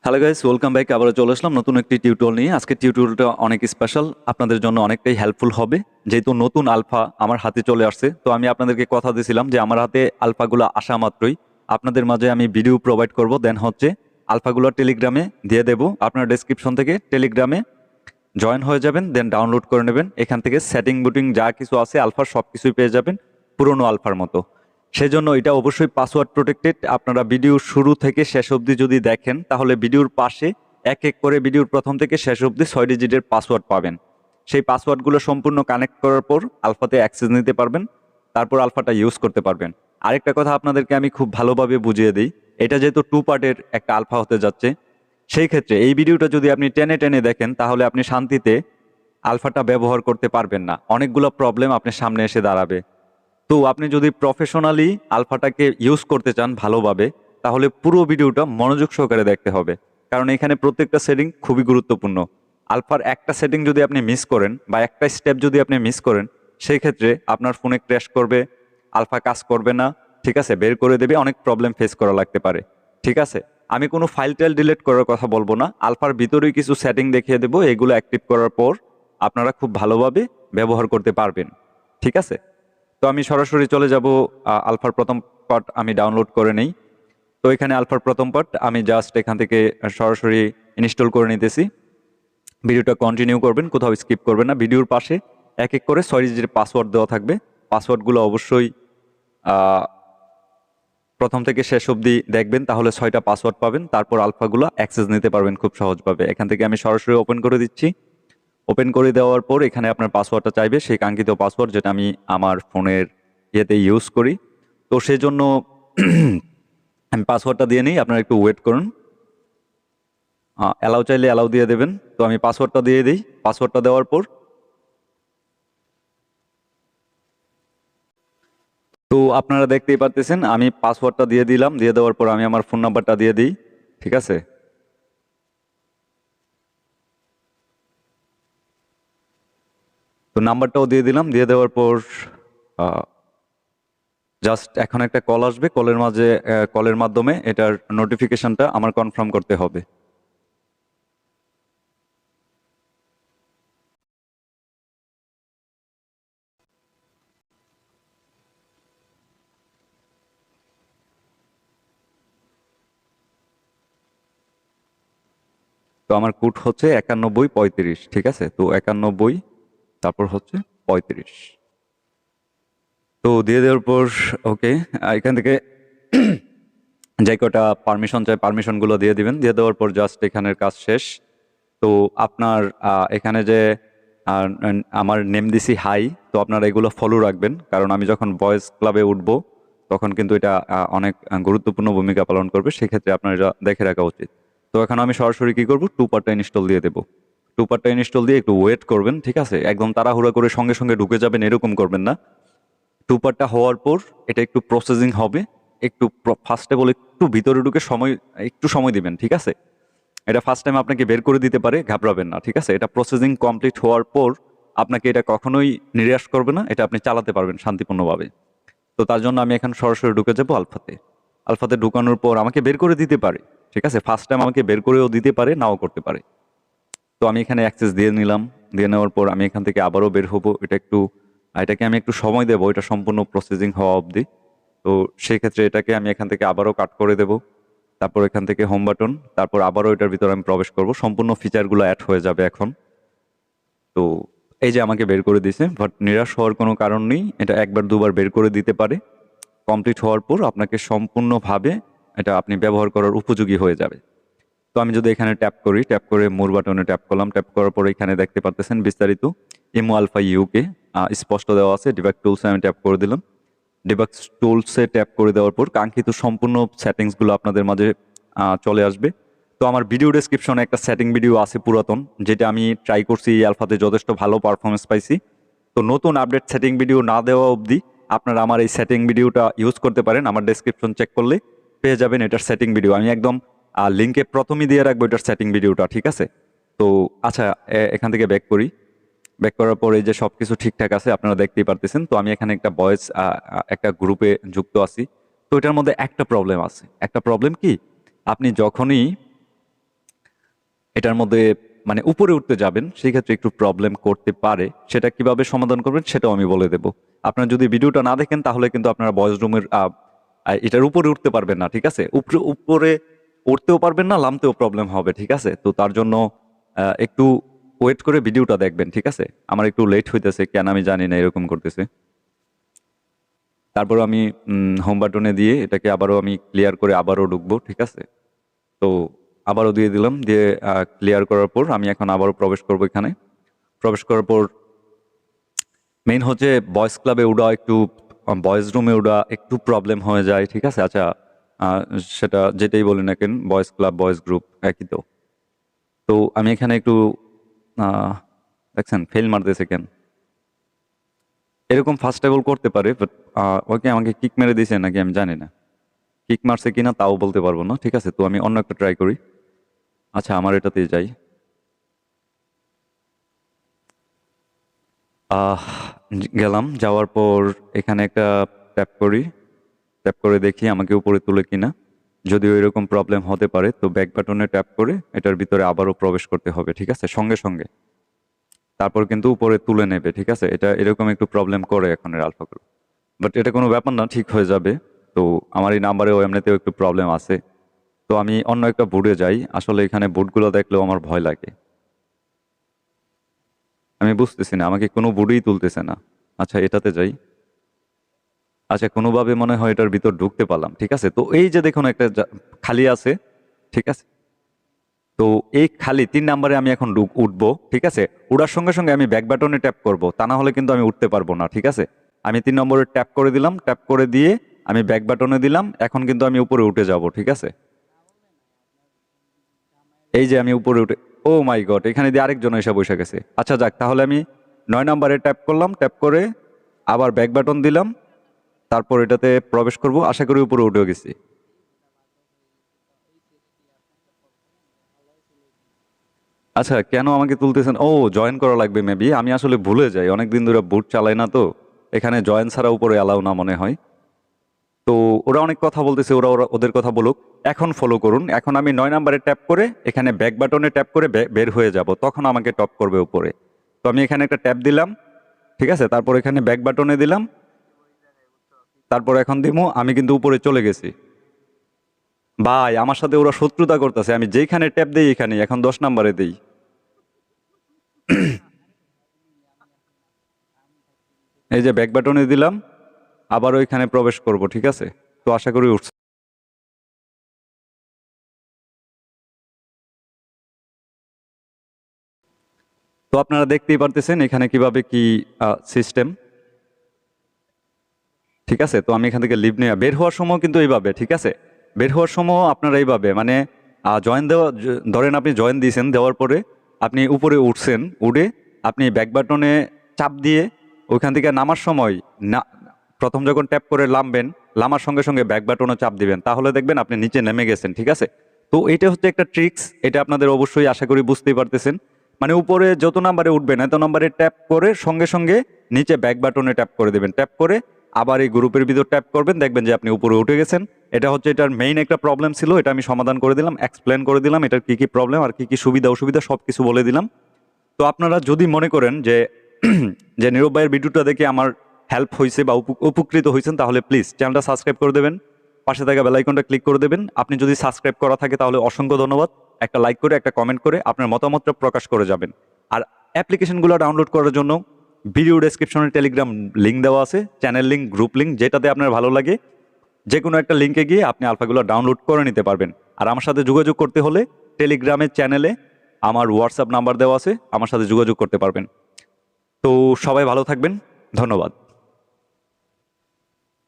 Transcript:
Hello guys, welcome back. আবারও চলে আসলাম নতুন একটি টিউটোরিয়াল নিয়ে। আজকের টিউটোরিয়ালটা অনেক স্পেশাল, আপনাদের জন্য অনেকটাই হেল্পফুল হবে। যেহেতু নতুন আলফা আমার হাতে চলে আসছে, তো আমি আপনাদেরকে কথা দিয়েছিলাম যে আমার হাতে আলফাগুলো আসা মাত্রই আপনাদের মাঝে আমি ভিডিও প্রোভাইড করব। দেন হচ্ছে আলফাগুলো টেলিগ্রামে দিয়ে দেব। আপনার ডেসক্রিপশন থেকে টেলিগ্রামে জয়েন হয়ে যাবেন, দেন ডাউনলোড করে নেবেন। এখান থেকে সেটিং বুটিং যা কিছু আছে আলফার সব কিছুই পেয়ে যাবেন পুরনো আলফার মতো। সেজন্য এটা অবশ্যই পাসওয়ার্ড প্রোটেক্টেড। আপনারা ভিডিও শুরু থেকে শেষ অবধি যদি দেখেন, তাহলে ভিডিওর পাশে এক এক করে ভিডিওর প্রথম থেকে শেষ অবধি 6 ডিজিটের পাসওয়ার্ড পাবেন। সেই পাসওয়ার্ডগুলো সম্পূর্ণ কানেক্ট করার পর আলফাতে অ্যাক্সেস নিতে পারবেন, তারপর আলফাটা ইউজ করতে পারবেন। আরেকটা কথা আপনাদেরকে আমি খুব ভালোভাবে বুঝিয়ে দিই, এটা যেহেতু 2 পার্টের একটা আলফা হতে যাচ্ছে, সেই ক্ষেত্রে এই ভিডিওটা যদি আপনি টেনে টেনে দেখেন, তাহলে আপনি শান্তিতে আলফাটা ব্যবহার করতে পারবেন না। অনেকগুলো প্রবলেম আপনার সামনে এসে দাঁড়াবে। তো আপনি যদি প্রফেশনালি আলফাটাকে ইউজ করতে চান ভালোভাবে, তাহলে পুরো ভিডিওটা মনোযোগ সহকারে দেখতে হবে, কারণ এখানে প্রত্যেকটা সেটিং খুবই গুরুত্বপূর্ণ। আলফার একটা সেটিং যদি আপনি মিস করেন বা একটা স্টেপ যদি আপনি মিস করেন, সেই ক্ষেত্রে আপনার ফোনে ক্র্যাশ করবে, আলফা কাজ করবে না, ঠিক আছে, বের করে দেবে, অনেক প্রবলেম ফেস করা লাগতে পারে। ঠিক আছে, আমি কোনো ফাইল টাইল ডিলিট করার কথা বলবো না, আলফার ভিতরেই কিছু সেটিং দেখিয়ে দেবো, এগুলো অ্যাক্টিভ করার পর আপনারা খুব ভালোভাবে ব্যবহার করতে পারবেন। ঠিক আছে, তো আমি সরাসরি চলে যাব। আলফার প্রথম পার্ট আমি ডাউনলোড করে নেই। তো এখানে আলফার প্রথম পার্ট আমি জাস্ট এখান থেকে সরাসরি ইনস্টল করে নিতেছি। ভিডিওটা কন্টিনিউ করবেন, কোথাও স্কিপ করবেন না। ভিডিওর পাশে এক এক করে 6 ডিজিটের পাসওয়ার্ড দেওয়া থাকবে। পাসওয়ার্ডগুলো অবশ্যই আহ, প্রথম থেকে শেষ অবধি দেখবেন, তাহলে 6টা পাসওয়ার্ড পাবেন। তারপর আলফাগুলো অ্যাক্সেস নিতে পারবেন খুব সহজভাবে। এখান থেকে আমি সরাসরি ওপেন করে দিচ্ছি। ওপেন করে দেওয়ার পর এখানে আপনার পাসওয়ার্ডটা চাইবে, সেই কাঙ্ক্ষিত পাসওয়ার্ড যেটা আমি আমার ফোনের ইয়েতে ইউজ করি। তো সেজন্য আমি পাসওয়ার্ডটা দিয়ে নিই, আপনারা একটু ওয়েট করুন। অ্যালাউ চাইলে অ্যালাউ দিয়ে দেবেন। তো আমি পাসওয়ার্ডটা দিয়ে দিই। পাসওয়ার্ডটা দেওয়ার পর তো আপনারা দেখতেই পারতেছেন আমি পাসওয়ার্ডটা দিয়ে দিলাম। দিয়ে দেওয়ার পর আমি আমার ফোন নাম্বারটা দিয়ে দিই। ঠিক আছে, তো নাম্বারটাও দিয়ে দিলাম। দিয়ে দেওয়ার পর জাস্ট এখন একটা কল আসবে, কলের মাধ্যমে এটার নোটিফিকেশনটা আমার কনফার্ম করতে হবে। তো আমার কোড হচ্ছে 9135। ঠিক আছে, তো 91, তারপর হচ্ছে 35। তো দিয়ে দেওয়ার পর ওকে, এখান থেকে যে কটা পারমিশন চাই পারমিশনগুলো দিয়ে দিবেন। দিয়ে দেওয়ার পর জাস্ট এখানের কাজ শেষ। তো আপনার এখানে যে আমার নেম দিছি হাই, তো আপনারা এগুলো ফলো রাখবেন, কারণ আমি যখন বয়েজ ক্লাবে উঠব তখন কিন্তু এটা অনেক গুরুত্বপূর্ণ ভূমিকা পালন করবে। সেক্ষেত্রে আপনার এটা দেখে রাখা উচিত। তো এখন আমি সরাসরি কি করব, 2 পার্টটা ইনস্টল দিয়ে দেবো। 2 পার্টটা ইনস্টল দিয়ে একটু ওয়েট করবেন। ঠিক আছে, একদম তাড়াহুড়া করে সঙ্গে সঙ্গে ঢুকে যাবেন এরকম করবেন না। 2 পার্টটা হওয়ার পর এটা একটু প্রসেসিং হবে। একটু ফার্স্টে বলে একটু ভিতরে ঢুকে একটু সময় দিবেন। ঠিক আছে, এটা ফার্স্ট টাইম আপনাকে বের করে দিতে পারে, ঘাবড়াবেন না। ঠিক আছে, এটা প্রসেসিং কমপ্লিট হওয়ার পর আপনাকে এটা কখনোই নিরাশ করবে না, এটা আপনি চালাতে পারবেন শান্তিপূর্ণভাবে। তো তার জন্য আমি এখন সরাসরি ঢুকে যাবো আলফাতে। আলফাতে ঢুকানোর পর আমাকে বের করে দিতে পারে। ঠিক আছে, ফার্স্ট টাইম আমাকে বের করেও দিতে পারে, নাও করতে পারে। তো আমি এখানে অ্যাক্সেস দিয়ে নিলাম। দিয়ে নেওয়ার পর আমি এখান থেকে আবারও বের হবো। এটাকে আমি একটু সময় দেবো, এটা সম্পূর্ণ প্রসেসিং হওয়া অবধি। তো সেই ক্ষেত্রে এটাকে আমি এখান থেকে আবারও কাট করে দেব। তারপর এখান থেকে হোম বাটন, তারপর আবারও এটার ভিতরে আমি প্রবেশ করব। সম্পূর্ণ ফিচারগুলো অ্যাড হয়ে যাবে এখন। তো এই যে আমাকে বের করে দিয়েছে, বাট নিরাশ হওয়ার কোনো কারণ নেই, এটা একবার দুবার বের করে দিতে পারে। কমপ্লিট হওয়ার পর আপনাকে সম্পূর্ণভাবে এটা আপনি ব্যবহার করার উপযোগী হয়ে যাবে। তো আমি যদি এখানে ট্যাপ করি, ট্যাপ করে মোর বাটনে ট্যাপ করলাম। ট্যাপ করার পর এখানে দেখতে পারতেছেন বিস্তারিত ইমো আলফা ইউকে স্পষ্ট দেওয়া আছে। ডিবাগ টুলসে আমি ট্যাপ করে দিলাম। ডিবাগ টুলসে ট্যাপ করে দেওয়ার পর কাঙ্ক্ষিত সম্পূর্ণ সেটিংসগুলো আপনাদের মাঝে চলে আসবে। তো আমার ভিডিও ডেসক্রিপশনে একটা সেটিং ভিডিও আছে পুরাতন, যেটা আমি ট্রাই করছি এই আলফাতে, যথেষ্ট ভালো পারফরমেন্স পাইছি। তো নতুন আপডেট সেটিং ভিডিও না দেওয়া অবধি আপনারা আমার এই সেটিং ভিডিওটা ইউজ করতে পারেন। আমার ডেসক্রিপশন চেক করলে পেয়ে যাবেন এটার সেটিং ভিডিও। আমি একদম লিঙ্কে প্রথমেই দিয়ে রাখবো এটার সেটিং ভিডিওটা। ঠিক আছে, তো আচ্ছা, এখান থেকে ব্যাক করি। ব্যাক করার পরে যে সবকিছু ঠিকঠাক আছে আপনারা দেখতেই পারতেছেন। তো আমি এখানে একটা ভয়েস একটা গ্রুপে যুক্ত আছি। তো এটার মধ্যে একটা প্রবলেম আছে। একটা প্রবলেম কি, আপনি যখনই এটার মধ্যে মানে উপরে উঠতে যাবেন, সেই ক্ষেত্রে একটু প্রবলেম করতে পারে। সেটা কিভাবে সমাধান করবেন সেটাও আমি বলে দেব। আপনারা যদি ভিডিওটা না দেখেন তাহলে কিন্তু আপনারা ভয়েস রুমের এটার উপরে উঠতে পারবেন না, ঠিক আছে? উপরে উপরে উঠতেও পারবেন না, নামতেও প্রবলেম হবে, ঠিক আছে? তো তার জন্য একটু ওয়েট করে ভিডিওটা দেখবেন, ঠিক আছে? আমার একটু লেট হইতেছে, কেন আমি জানি না এরকম করতেছে। তারপর আমি হোম বাটনে দিয়ে এটাকে আবারও আমি ক্লিয়ার করে আবারও ঢুকবো, ঠিক আছে? তো আবারও দিয়ে দিলাম, দিয়ে ক্লিয়ার করার পর আমি এখন আবারও প্রবেশ করব এখানে। প্রবেশ করার পর মেইন হচ্ছে বয়েজ ক্লাবে ওঠা একটু, বয়েজ রুমে ওঠা একটু প্রবলেম হয়ে যায়, ঠিক আছে? আচ্ছা, সেটা যেটাই বলি না কেন, বয়েজ ক্লাব বয়েজ গ্রুপ একই তো। তো আমি এখানে একটু দেখছেন ফেল মারতেছে কেন, এরকম ফার্স্ট অফ অল করতে পারে, বাট ওকে আমাকে কিক মেরে দিয়েছে নাকি আমি জানি না, কিক মারছে কিনা তাও বলতে পারবো না, ঠিক আছে? তো আমি অন্য একটা ট্রাই করি। আচ্ছা, আমার এটাতেই যাই। গেলাম, যাওয়ার পর এখানে একটা ট্যাপ করি, ট্যাপ করে দেখি আমাকে উপরে তুলে কিনা। যদিও এরকম প্রবলেম হতে পারে, তো ব্যাক বাটনে ট্যাপ করে এটার ভিতরে আবারও প্রবেশ করতে হবে, ঠিক আছে? সঙ্গে সঙ্গে তারপর কিন্তু উপরে তুলে নেবে, ঠিক আছে? এটা এরকম একটু প্রবলেম করে এখনের আলফাগুলো, বাট এটা কোনো ব্যাপার না, ঠিক হয়ে যাবে। তো আমার এই নাম্বারেও এমনিতেও একটু প্রবলেম আছে। তো আমি অন্য একটা বুটে যাই। আসলে এখানে বুটগুলো দেখলেও আমার ভয় লাগে, আমি বুঝতেছি না, আমাকে কোনো বুটেই তুলতেছে না। আচ্ছা, এটাতে যাই। আচ্ছা, কোনোভাবে মনে হয় এটার ভিতর ঢুকতে পারলাম, ঠিক আছে? তো এই যে দেখুন একটা খালি আছে, ঠিক আছে? তো এই খালি 3 নাম্বারে আমি এখন উঠবো, ঠিক আছে? উঠার সঙ্গে সঙ্গে আমি ব্যাক বাটনে ট্যাপ করব, তা না হলে কিন্তু আমি উঠতে পারবো না, ঠিক আছে? আমি 3 নম্বরে ট্যাপ করে দিলাম, ট্যাপ করে দিয়ে আমি ব্যাক বাটনে দিলাম, এখন কিন্তু আমি উপরে উঠে যাব, ঠিক আছে? এই যে আমি উপরে উঠে, ও মাই গড, এখানে দিয়ে আরেকজন এসে বসে গেছে। আচ্ছা যাক, তাহলে আমি 9 নাম্বারে ট্যাপ করলাম, ট্যাপ করে আবার ব্যাক বাটন দিলাম, তারপর এটাতে প্রবেশ করব, আশা করি উপরে উঠেও গেছি। আচ্ছা, কেন আমাকে তুলতেছেন? ও, জয়েন করা লাগবে মেবি, আমি আসলে ভুলে যাই, অনেকদিন ধরে বুট চালাই না, তো এখানে জয়েন ছাড়া উপরে অ্যালাউ না মনে হয়। তো ওরা অনেক কথা বলতেছে, ওরা ওরা ওদের কথা বলুক, এখন ফলো করুন। এখন আমি 9 নাম্বারে ট্যাপ করে এখানে ব্যাক বাটনে ট্যাপ করে বের হয়ে যাব, তখন আমাকে টপ করবে উপরে। তো আমি এখানে একটা ট্যাপ দিলাম, ঠিক আছে? তারপর এখানে ব্যাক বাটনে দিলাম, তারপর এখন দিমু, আমি কিন্তু উপরে চলে গেছি। ভাই, আমার সাথে ওরা শত্রুতা করতেছে, আমি যেখানে ট্যাপ দিই এখানে এখন 10 নাম্বারে দিই। এই যে ব্যাক বাটনে দিলাম, আবার ওইখানে প্রবেশ করব, ঠিক আছে? তো আশা করি উঠছে। তো আপনারা দেখতেই পারতেছেন এখানে কিভাবে কি সিস্টেম, ঠিক আছে? তো আমি এখান থেকে লিভ নিয়ে বের হওয়ার সময় কিন্তু এইভাবে, ঠিক আছে? বের হওয়ার সময় আপনারা এইভাবে মানে জয়েন দেওয়া, ধরেন আপনি জয়েন দিয়েছেন, দেওয়ার পরে আপনি উপরে উঠছেন, উঠে আপনি ব্যাক বাটনে চাপ দিয়ে ওইখান থেকে নামার সময় না, প্রথম যখন ট্যাপ করে নামবেন, নামার সঙ্গে সঙ্গে ব্যাক বাটনে চাপ দিবেন, তাহলে দেখবেন আপনি নিচে নেমে গেছেন, ঠিক আছে? তো এটা হচ্ছে একটা ট্রিক্স, এটা আপনাদের অবশ্যই আশা করি বুঝতেই পারতেছেন। মানে উপরে যত নাম্বারে উঠবেন এত নাম্বারে ট্যাপ করে সঙ্গে সঙ্গে নিচে ব্যাক বাটনে ট্যাপ করে দেবেন, ট্যাপ করে আবার এই গ্রুপের ভিতর ট্যাপ করবেন, দেখবেন যে আপনি উপরে উঠে গেছেন। এটা হচ্ছে এটার মেইন একটা প্রবলেম ছিল, এটা আমি সমাধান করে দিলাম, এক্সপ্লেন করে দিলাম এটার কি কি প্রবলেম আর কি কি সুবিধা অসুবিধা সব কিছু বলে দিলাম। তো আপনারা যদি মনে করেন যে যে নীরব ভাইয়ের ভিডিওটা দেখে আমার হেল্প হয়েছে বা উপকৃত হয়েছেন, তাহলে প্লিজ চ্যানেলটা সাবস্ক্রাইব করে দেবেন, পাশে থাকা বেল আইকনটা ক্লিক করে দেবেন। আপনি যদি সাবস্ক্রাইব করা থাকে তাহলে অসংখ্য ধন্যবাদ। একটা লাইক করে একটা কমেন্ট করে আপনার মতামতটা প্রকাশ করে যাবেন। আর অ্যাপ্লিকেশনগুলো ডাউনলোড করার জন্য ভিডিও ডেসক্রিপশনে টেলিগ্রাম লিঙ্ক দেওয়া আছে, চ্যানেল লিঙ্ক, গ্রুপ লিঙ্ক, যেটাতে আপনার ভালো লাগে যে কোনো একটা লিঙ্কে গিয়ে আপনি আলফাগুলো ডাউনলোড করে নিতে পারবেন। আর আমার সাথে যোগাযোগ করতে হলে টেলিগ্রামের চ্যানেলে আমার হোয়াটসঅ্যাপ নাম্বার দেওয়া আছে, আমার সাথে যোগাযোগ করতে পারবেন। তো সবাই ভালো থাকবেন, ধন্যবাদ।